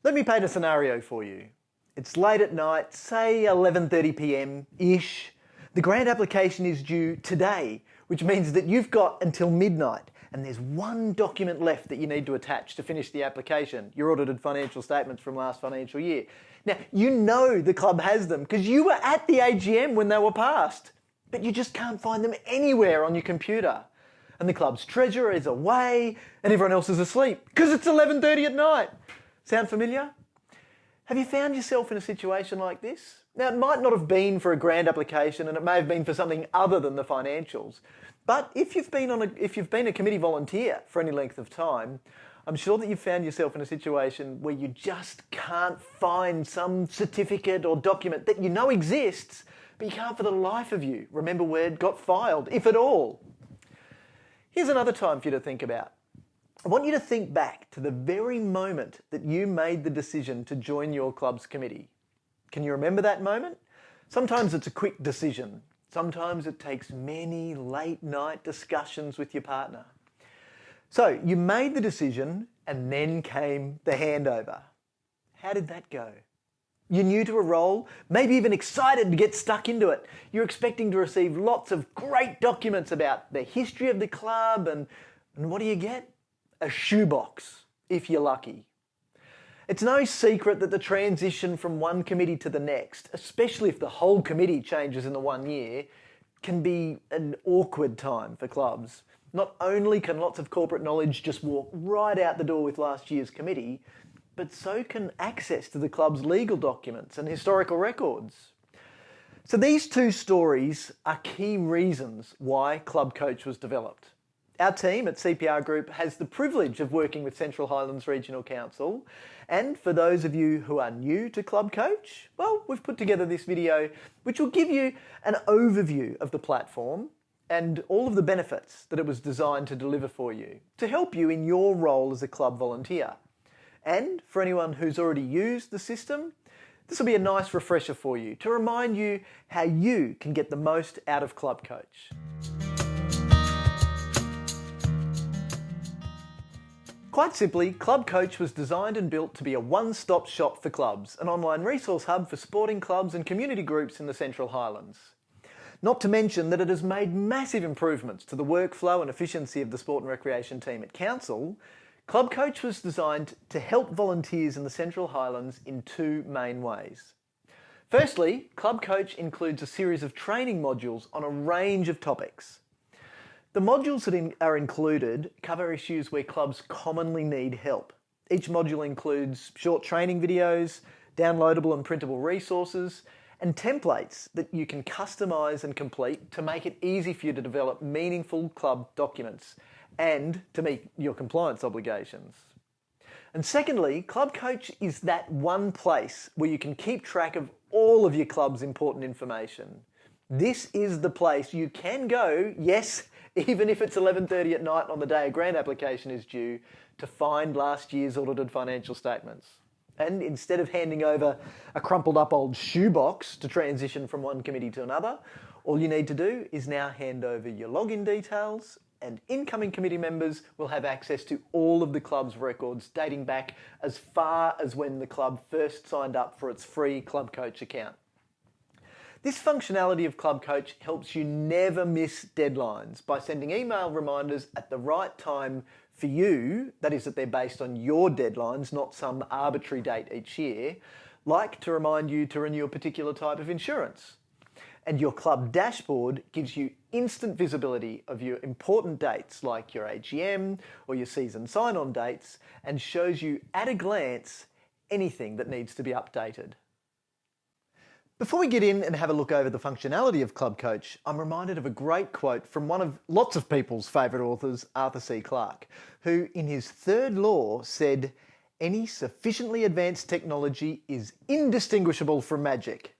Let me paint a scenario for you. It's late at night, say 11:30 p.m-ish. The grant application is due today, which means that you've got until midnight, and there's one document left that you need to attach to finish the application, your audited financial statements from last financial year. Now, you know the club has them because you were at the AGM when they were passed, but you just can't find them anywhere on your computer. And the club's treasurer is away and everyone else is asleep because it's 11:30 at night. Sound familiar? Have you found yourself in a situation like this? Now, it might not have been for a grant application and it may have been for something other than the financials. But if you've been a committee volunteer for any length of time, I'm sure that you've found yourself in a situation where you just can't find some certificate or document that you know exists, but you can't for the life of you remember where it got filed, if at all. Here's another time for you to think about. I want you to think back to the very moment that you made the decision to join your club's committee. Can you remember that moment? Sometimes it's a quick decision. Sometimes it takes many late night discussions with your partner. So you made the decision and then came the handover. How did that go? You're new to a role, maybe even excited to get stuck into it. You're expecting to receive lots of great documents about the history of the club and what do you get? A shoebox, if you're lucky. It's no secret that the transition from one committee to the next, especially if the whole committee changes in the 1 year, can be an awkward time for clubs. Not only can lots of corporate knowledge just walk right out the door with last year's committee, but so can access to the club's legal documents and historical records. So these two stories are key reasons why clubCOACH was developed. Our team at CPR Group has the privilege of working with Central Highlands Regional Council, and for those of you who are new to clubCOACH, well, we've put together this video which will give you an overview of the platform and all of the benefits that it was designed to deliver for you, to help you in your role as a club volunteer. And for anyone who's already used the system, this will be a nice refresher for you to remind you how you can get the most out of clubCOACH. Quite simply, clubCOACH was designed and built to be a one-stop shop for clubs, an online resource hub for sporting clubs and community groups in the Central Highlands. Not to mention that it has made massive improvements to the workflow and efficiency of the sport and recreation team at Council. clubCOACH was designed to help volunteers in the Central Highlands in two main ways. Firstly, clubCOACH includes a series of training modules on a range of topics. The modules that are included cover issues where clubs commonly need help. Each module includes short training videos, downloadable and printable resources, and templates that you can customise and complete to make it easy for you to develop meaningful club documents and to meet your compliance obligations. And secondly, clubCOACH is that one place where you can keep track of all of your club's important information. This is the place you can go, yes, even if it's 11:30 at night on the day a grant application is due, to find last year's audited financial statements. And instead of handing over a crumpled up old shoebox to transition from one committee to another, all you need to do is now hand over your login details, and incoming committee members will have access to all of the club's records dating back as far as when the club first signed up for its free clubCOACH account. This functionality of clubCOACH helps you never miss deadlines by sending email reminders at the right time for you, that is that they're based on your deadlines, not some arbitrary date each year, like to remind you to renew a particular type of insurance. And your club dashboard gives you instant visibility of your important dates like your AGM or your season sign-on dates, and shows you at a glance anything that needs to be updated. Before we get in and have a look over the functionality of clubCOACH, I'm reminded of a great quote from one of lots of people's favourite authors, Arthur C. Clarke, who in his third law said, "Any sufficiently advanced technology is indistinguishable from magic."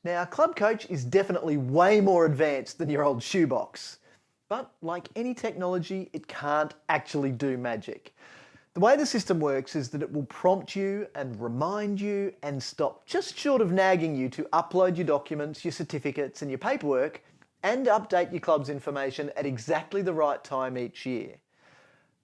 Now, clubCOACH is definitely way more advanced than your old shoebox, but like any technology, it can't actually do magic. The way the system works is that it will prompt you and remind you and stop just short of nagging you to upload your documents, your certificates and your paperwork, and update your club's information at exactly the right time each year.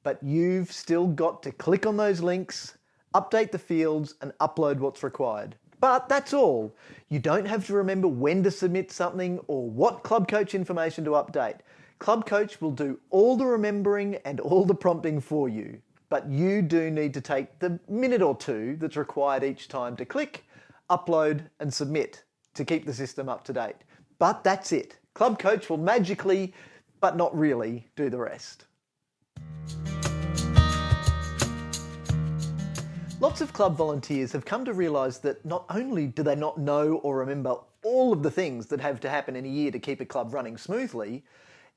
But you've still got to click on those links, update the fields and upload what's required. But that's all. You don't have to remember when to submit something or what clubCOACH information to update. clubCOACH will do all the remembering and all the prompting for you. But you do need to take the minute or two that's required each time to click, upload and submit to keep the system up to date. But that's it. clubCOACH will magically, but not really, do the rest. Lots of club volunteers have come to realise that not only do they not know or remember all of the things that have to happen in a year to keep a club running smoothly,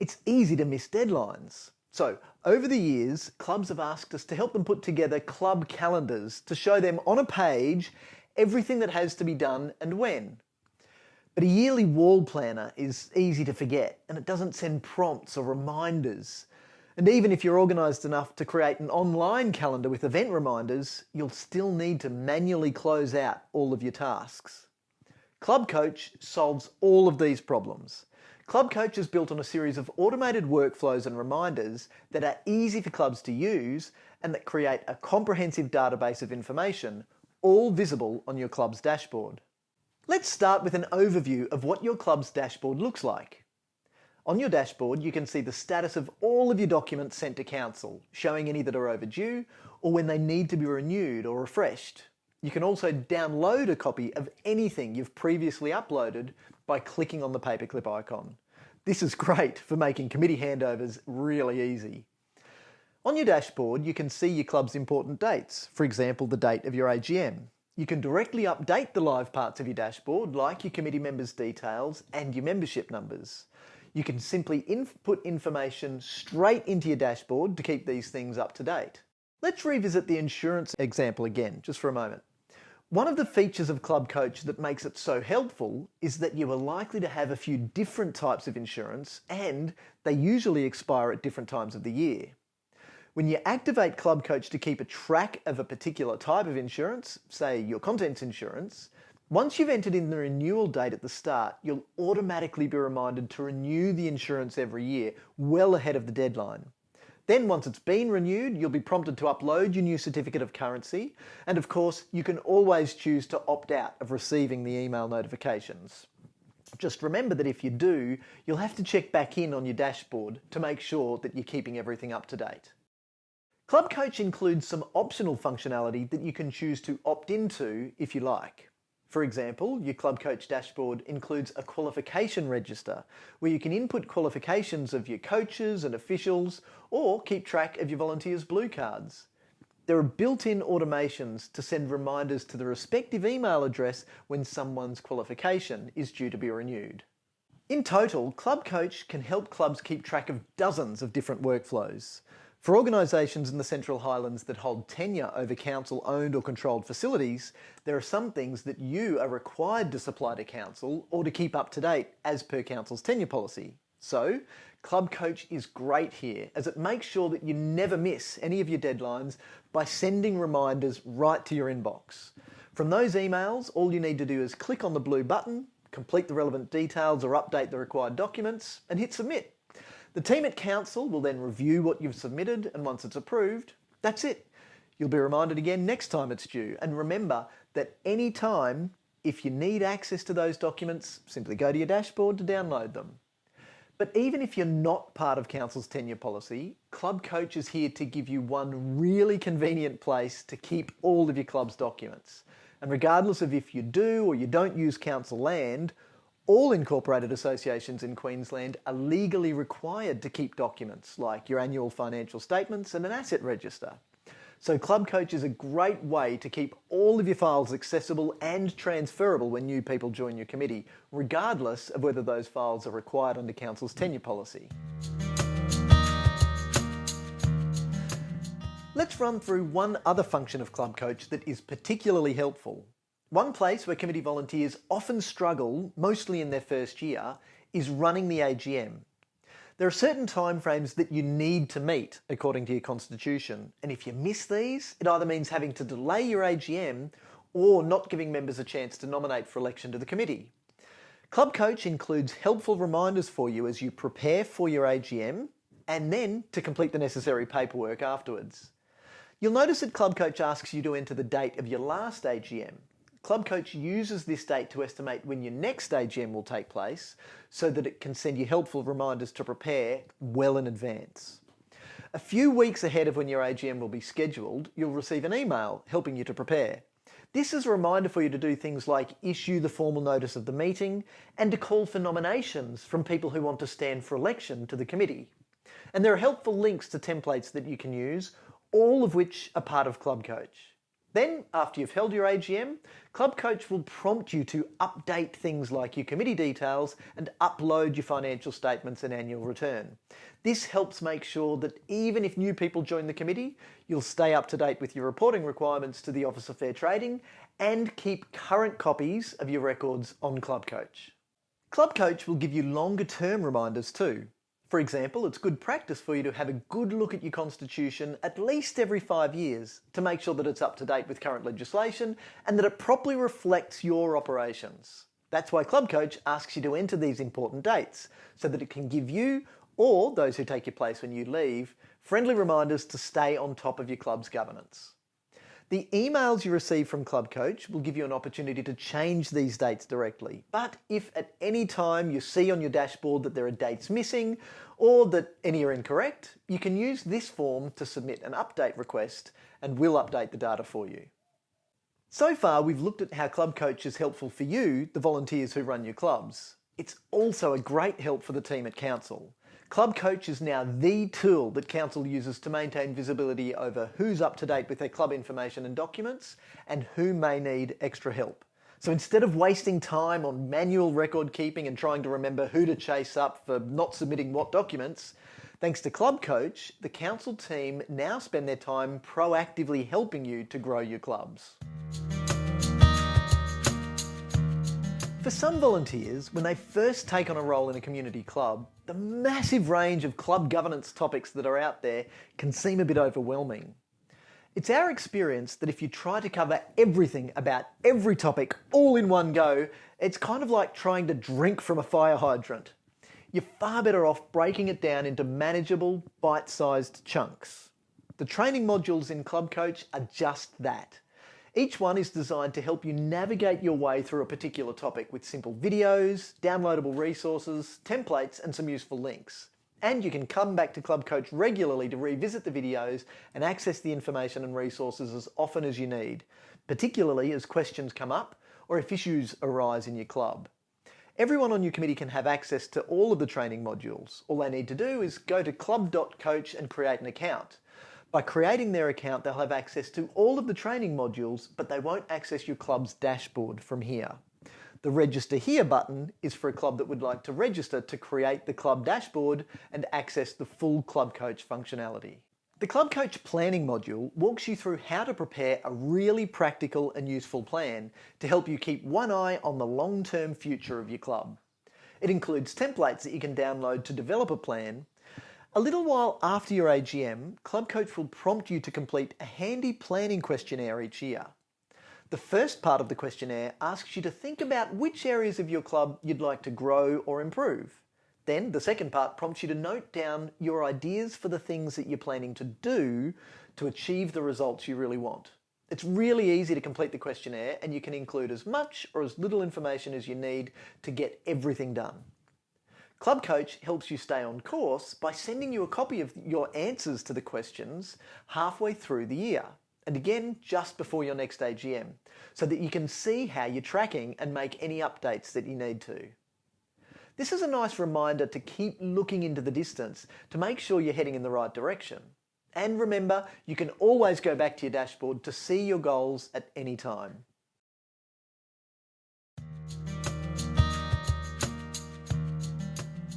it's easy to miss deadlines. So, over the years, clubs have asked us to help them put together club calendars to show them on a page everything that has to be done and when. But a yearly wall planner is easy to forget and it doesn't send prompts or reminders. And even if you're organised enough to create an online calendar with event reminders, you'll still need to manually close out all of your tasks. clubCOACH solves all of these problems. clubCOACH is built on a series of automated workflows and reminders that are easy for clubs to use and that create a comprehensive database of information, all visible on your club's dashboard. Let's start with an overview of what your club's dashboard looks like. On your dashboard, you can see the status of all of your documents sent to council, showing any that are overdue or when they need to be renewed or refreshed. You can also download a copy of anything you've previously uploaded by clicking on the paperclip icon. This is great for making committee handovers really easy. On your dashboard, you can see your club's important dates, for example, the date of your AGM. You can directly update the live parts of your dashboard, like your committee members' details and your membership numbers. You can simply input information straight into your dashboard to keep these things up to date. Let's revisit the insurance example again, just for a moment. One of the features of clubCOACH that makes it so helpful is that you are likely to have a few different types of insurance and they usually expire at different times of the year. When you activate clubCOACH to keep a track of a particular type of insurance, say your contents insurance, once you've entered in the renewal date at the start, you'll automatically be reminded to renew the insurance every year, well ahead of the deadline. Then once it's been renewed, you'll be prompted to upload your new certificate of currency, and of course, you can always choose to opt out of receiving the email notifications. Just remember that if you do, you'll have to check back in on your dashboard to make sure that you're keeping everything up to date. clubCOACH includes some optional functionality that you can choose to opt into if you like. For example, your clubCOACH dashboard includes a qualification register where you can input qualifications of your coaches and officials or keep track of your volunteers' blue cards. There are built-in automations to send reminders to the respective email address when someone's qualification is due to be renewed. In total, clubCOACH can help clubs keep track of dozens of different workflows. For organisations in the Central Highlands that hold tenure over council-owned or controlled facilities, there are some things that you are required to supply to council or to keep up to date as per council's tenure policy. So, clubCOACH is great here as it makes sure that you never miss any of your deadlines by sending reminders right to your inbox. From those emails, all you need to do is click on the blue button, complete the relevant details or update the required documents, and hit submit. The team at council will then review what you've submitted, and once it's approved, that's it. You'll be reminded again next time it's due. And remember that any time, if you need access to those documents, simply go to your dashboard to download them. But even if you're not part of council's tenure policy, clubCOACH is here to give you one really convenient place to keep all of your club's documents. And regardless of if you do or you don't use council land, all incorporated associations in Queensland are legally required to keep documents like your annual financial statements and an asset register. So clubCOACH is a great way to keep all of your files accessible and transferable when new people join your committee, regardless of whether those files are required under council's tenure policy. Let's run through one other function of clubCOACH that is particularly helpful. One place where committee volunteers often struggle, mostly in their first year, is running the AGM. There are certain timeframes that you need to meet according to your constitution, and if you miss these, it either means having to delay your AGM or not giving members a chance to nominate for election to the committee. clubCOACH includes helpful reminders for you as you prepare for your AGM and then to complete the necessary paperwork afterwards. You'll notice that clubCOACH asks you to enter the date of your last AGM. clubCOACH uses this date to estimate when your next AGM will take place so that it can send you helpful reminders to prepare well in advance. A few weeks ahead of when your AGM will be scheduled, you'll receive an email helping you to prepare. This is a reminder for you to do things like issue the formal notice of the meeting and to call for nominations from people who want to stand for election to the committee. And there are helpful links to templates that you can use, all of which are part of clubCOACH. Then, after you've held your AGM, clubCOACH will prompt you to update things like your committee details and upload your financial statements and annual return. This helps make sure that even if new people join the committee, you'll stay up to date with your reporting requirements to the Office of Fair Trading and keep current copies of your records on clubCOACH. clubCOACH will give you longer term reminders too. For example, it's good practice for you to have a good look at your constitution at least every 5 years to make sure that it's up to date with current legislation and that it properly reflects your operations. That's why clubCOACH asks you to enter these important dates so that it can give you, or those who take your place when you leave, friendly reminders to stay on top of your club's governance. The emails you receive from clubCOACH will give you an opportunity to change these dates directly. But if at any time you see on your dashboard that there are dates missing or that any are incorrect, you can use this form to submit an update request and we'll update the data for you. So far, we've looked at how clubCOACH is helpful for you, the volunteers who run your clubs. It's also a great help for the team at Council. clubCOACH is now the tool that Council uses to maintain visibility over who's up to date with their club information and documents and who may need extra help. So instead of wasting time on manual record keeping and trying to remember who to chase up for not submitting what documents, thanks to clubCOACH, the Council team now spend their time proactively helping you to grow your clubs. For some volunteers, when they first take on a role in a community club, the massive range of club governance topics that are out there can seem a bit overwhelming. It's our experience that if you try to cover everything about every topic all in one go, it's kind of like trying to drink from a fire hydrant. You're far better off breaking it down into manageable, bite-sized chunks. The training modules in clubCOACH are just that. Each one is designed to help you navigate your way through a particular topic with simple videos, downloadable resources, templates, and some useful links. And you can come back to clubCOACH regularly to revisit the videos and access the information and resources as often as you need, particularly as questions come up or if issues arise in your club. Everyone on your committee can have access to all of the training modules. All they need to do is go to club.coach and create an account. By creating their account, they'll have access to all of the training modules, but they won't access your club's dashboard from here. The Register Here button is for a club that would like to register to create the club dashboard and access the full clubCOACH functionality. The clubCOACH planning module walks you through how to prepare a really practical and useful plan to help you keep one eye on the long-term future of your club. It includes templates that you can download to develop a plan. A little while after your AGM, clubCOACH will prompt you to complete a handy planning questionnaire each year. The first part of the questionnaire asks you to think about which areas of your club you'd like to grow or improve. Then the second part prompts you to note down your ideas for the things that you're planning to do to achieve the results you really want. It's really easy to complete the questionnaire and you can include as much or as little information as you need to get everything done. clubCOACH helps you stay on course by sending you a copy of your answers to the questions halfway through the year, and again just before your next AGM, so that you can see how you're tracking and make any updates that you need to. This is a nice reminder to keep looking into the distance to make sure you're heading in the right direction. And remember, you can always go back to your dashboard to see your goals at any time.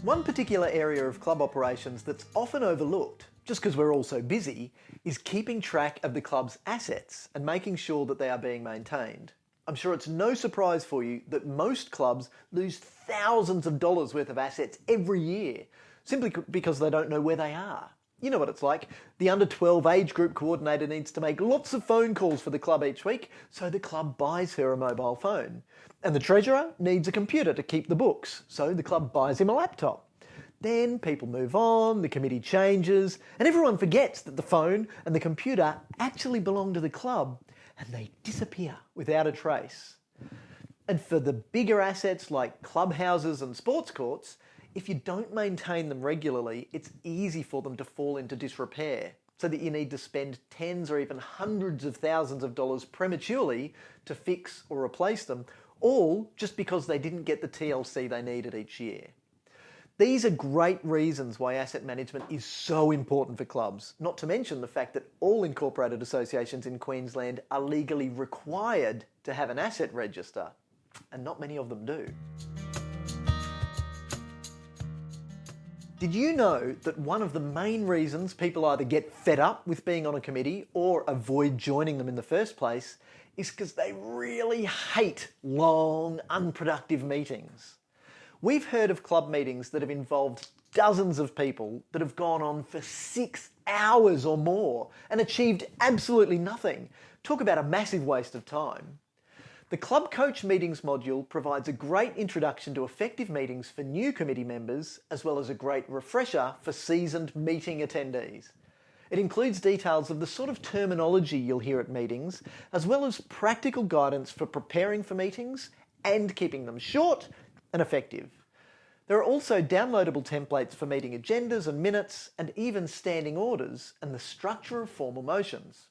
One particular area of club operations that's often overlooked, just because we're all so busy, is keeping track of the club's assets and making sure that they are being maintained. I'm sure it's no surprise for you that most clubs lose thousands of dollars worth of assets every year, simply because they don't know where they are. You know what it's like. The under 12 age group coordinator needs to make lots of phone calls for the club each week, so the club buys her a mobile phone. And the treasurer needs a computer to keep the books, so the club buys him a laptop. Then people move on, the committee changes, and everyone forgets that the phone and the computer actually belong to the club, and they disappear without a trace. And for the bigger assets like clubhouses and sports courts, if you don't maintain them regularly, it's easy for them to fall into disrepair, so that you need to spend tens or even hundreds of thousands of dollars prematurely to fix or replace them, all just because they didn't get the TLC they needed each year. These are great reasons why asset management is so important for clubs, not to mention the fact that all incorporated associations in Queensland are legally required to have an asset register, and not many of them do. Did you know that one of the main reasons people either get fed up with being on a committee or avoid joining them in the first place is because they really hate long, unproductive meetings? We've heard of club meetings that have involved dozens of people that have gone on for 6 hours or more and achieved absolutely nothing. Talk about a massive waste of time. The clubCOACH meetings module provides a great introduction to effective meetings for new committee members, as well as a great refresher for seasoned meeting attendees. It includes details of the sort of terminology you'll hear at meetings, as well as practical guidance for preparing for meetings and keeping them short and effective. There are also downloadable templates for meeting agendas and minutes, and even standing orders and the structure of formal motions.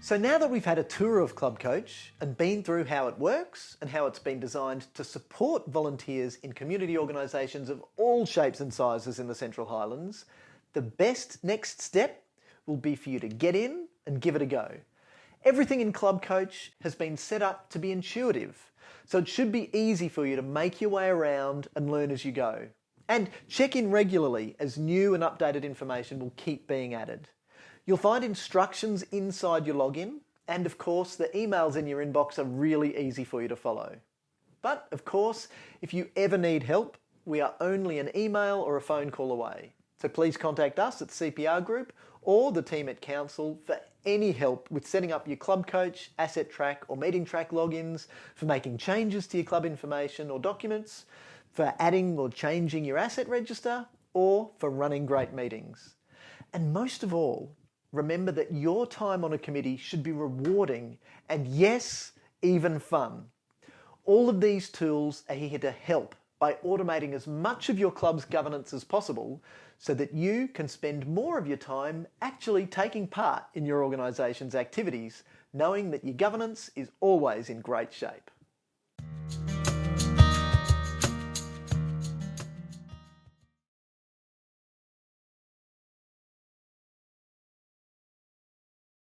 So now that we've had a tour of clubCOACH and been through how it works and how it's been designed to support volunteers in community organisations of all shapes and sizes in the Central Highlands, the best next step will be for you to get in and give it a go. Everything in clubCOACH has been set up to be intuitive, so it should be easy for you to make your way around and learn as you go. And check in regularly, as new and updated information will keep being added. You'll find instructions inside your login, and of course the emails in your inbox are really easy for you to follow. But of course, if you ever need help, we are only an email or a phone call away. So please contact us at CPR Group or the team at Council for any help with setting up your clubCOACH, asset track or meeting track logins, for making changes to your club information or documents, for adding or changing your asset register, or for running great meetings. And most of all, remember that your time on a committee should be rewarding and, yes, even fun. All of these tools are here to help by automating as much of your club's governance as possible, so that you can spend more of your time actually taking part in your organisation's activities, knowing that your governance is always in great shape.